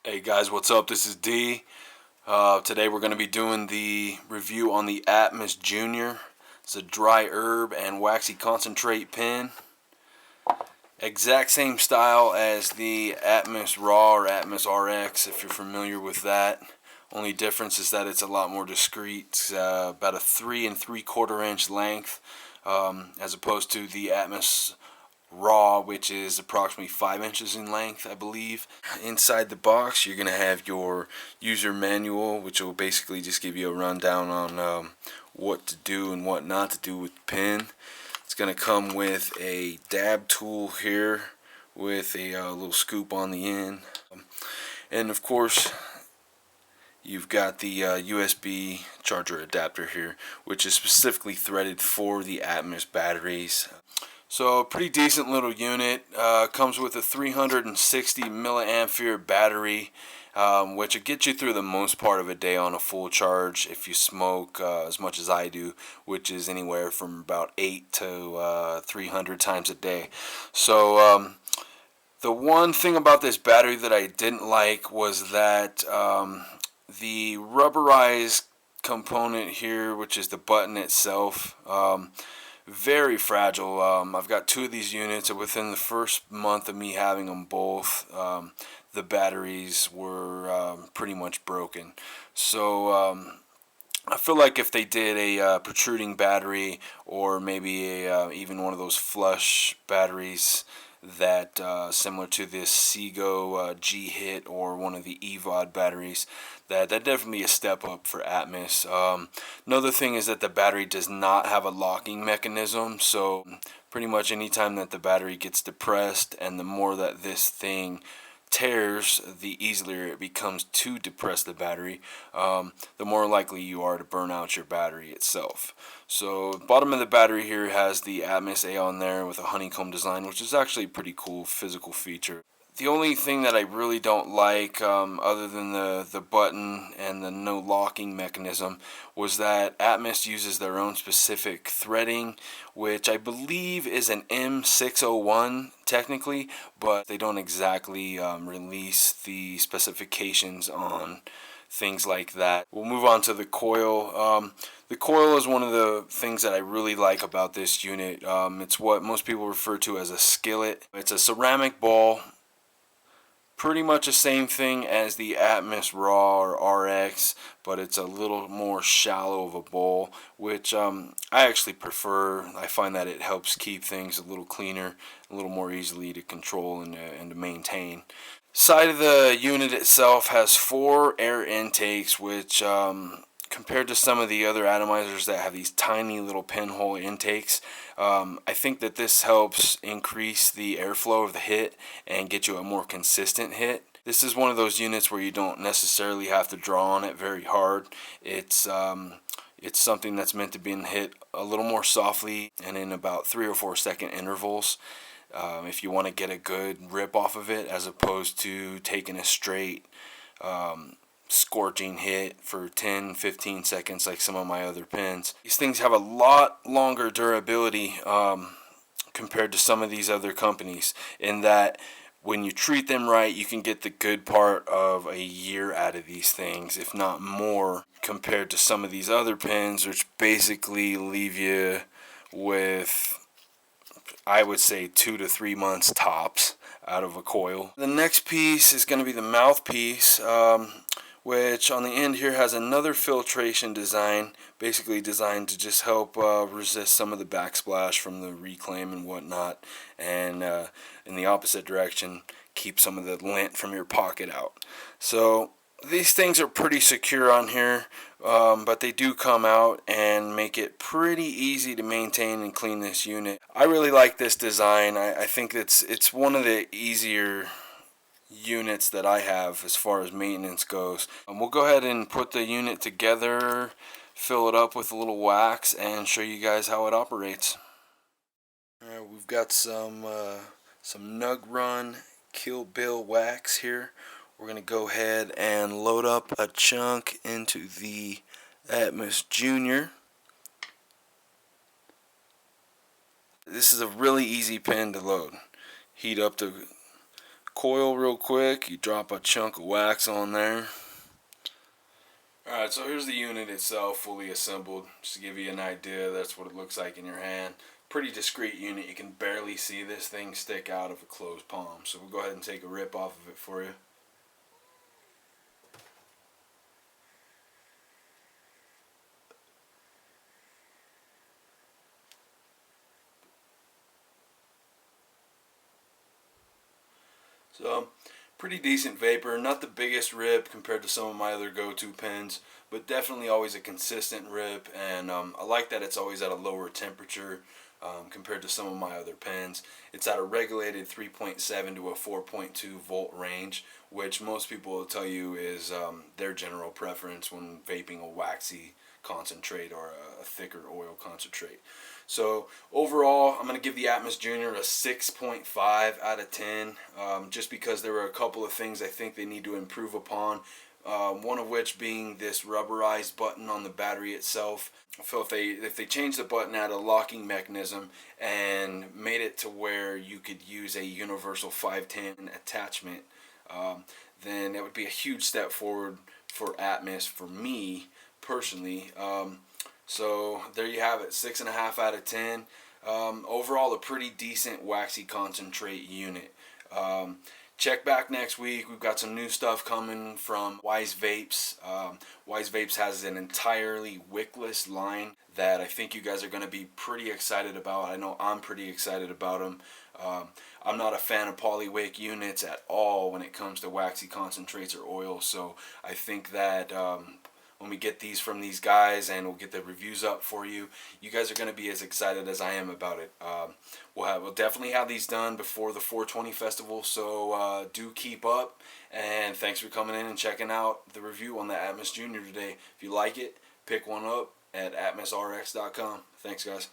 Hey guys, what's up? This is D. Today we're going to be doing the review on the Atmos Jr. It's a dry herb and waxy concentrate pen. Exact same style as the Atmos Raw or Atmos RX, if you're familiar with that. Only difference is that it's a lot more discreet. It's about a 3 3/4 inch length, as opposed to the Atmos Raw, which is approximately 5 inches in length, I believe. Inside the box, you're going to have your user manual, which will basically just give you a rundown on what to do and what not to do with the pen. It's going to come with a dab tool here with a little scoop on the end. And of course, you've got the USB charger adapter here, which is specifically threaded for the Atmos batteries. So a pretty decent little unit. Comes with a 360 milliampere battery, which will get you through the most part of a day on a full charge if you smoke as much as I do, which is anywhere from about 8 to 300 times a day. So the one thing about this battery that I didn't like was that the rubberized component here, which is the button itself, very fragile. I've got two of these units, and within the first month of me having them both, the batteries were pretty much broken. So I feel like if they did a protruding battery, or maybe even one of those flush batteries that similar to this Seago G-Hit or one of the EVOD batteries, that definitely a step up for Atmos. Another thing is that the battery does not have a locking mechanism, so pretty much anytime that the battery gets depressed, and the more that this thing tears, the easier it becomes to depress the battery, the more likely you are to burn out your battery itself. So bottom of the battery here has the Atmos A on there with a honeycomb design, which is actually a pretty cool physical feature. The only thing that I really don't like, other than the button and the no locking mechanism, was that Atmos uses their own specific threading, which I believe is an M601 technically, but they don't exactly release the specifications on things like that. We'll move on to the coil. The coil is one of the things that I really like about this unit. It's what most people refer to as a skillet. It's a ceramic ball. Pretty much the same thing as the Atmos Raw or RX, but it's a little more shallow of a bowl, which I actually prefer. I find that it helps keep things a little cleaner, a little more easily to control and to maintain. Side of the unit itself has 4 air intakes, which compared to some of the other atomizers that have these tiny little pinhole intakes, I think that this helps increase the airflow of the hit and get you a more consistent hit. This is one of those units where you don't necessarily have to draw on it very hard. It's something that's meant to be hit a little more softly and in about 3 or 4 second intervals. If you want to get a good rip off of it, as opposed to taking a straight scorching hit for 10-15 seconds like some of my other pens. These things have a lot longer durability compared to some of these other companies, in that when you treat them right, you can get the good part of a year out of these things, if not more, compared to some of these other pens, which basically leave you with, I would say, 2 to 3 months tops out of a coil. The next piece is going to be the mouthpiece, which on the end here has another filtration design, basically designed to just help resist some of the backsplash from the reclaim and whatnot, and in the opposite direction, keep some of the lint from your pocket out. So these things are pretty secure on here, but they do come out and make it pretty easy to maintain and clean this unit. I really like this design. I think it's one of the easier units that I have as far as maintenance goes. We'll go ahead and put the unit together, fill it up with a little wax, and show you guys how it operates. Alright, we've got some Nug Run Kill Bill wax here. We're going to go ahead and load up a chunk into the Atmos Jr. This is a really easy pen to load. Heat up the coil real quick. You drop a chunk of wax on there. Alright, so here's the unit itself, fully assembled. Just to give you an idea, that's what it looks like in your hand. Pretty discreet unit. You can barely see this thing stick out of a closed palm. So we'll go ahead and take a rip off of it for you. So, pretty decent vapor. Not the biggest rip compared to some of my other go-to pens, but definitely always a consistent rip. And I like that it's always at a lower temperature compared to some of my other pens. It's at a regulated 3.7 to a 4.2 volt range, which most people will tell you is their general preference when vaping a waxy concentrate or a thicker oil concentrate. So overall, I'm going to give the Atmos Jr. a 6.5 out of 10, just because there were a couple of things I think they need to improve upon. One of which being this rubberized button on the battery itself. So if they changed the button, had a locking mechanism and made it to where you could use a universal 510 attachment, then it would be a huge step forward for Atmos, for me personally. So there you have it, 6.5 out of 10. Overall, a pretty decent waxy concentrate unit. Check back next week. We've got some new stuff coming from Wise Vapes. Wise Vapes has an entirely wickless line that I think you guys are going to be pretty excited about. I know I'm pretty excited about them. I'm not a fan of polywick units at all when it comes to waxy concentrates or oil, so I think that when we get these from these guys and we'll get the reviews up for you, you guys are going to be as excited as I am about it. We'll definitely have these done before the 420 festival, so do keep up, and thanks for coming in and checking out the review on the Atmos Jr. today. If you like it, pick one up at atmosrx.com. Thanks, guys.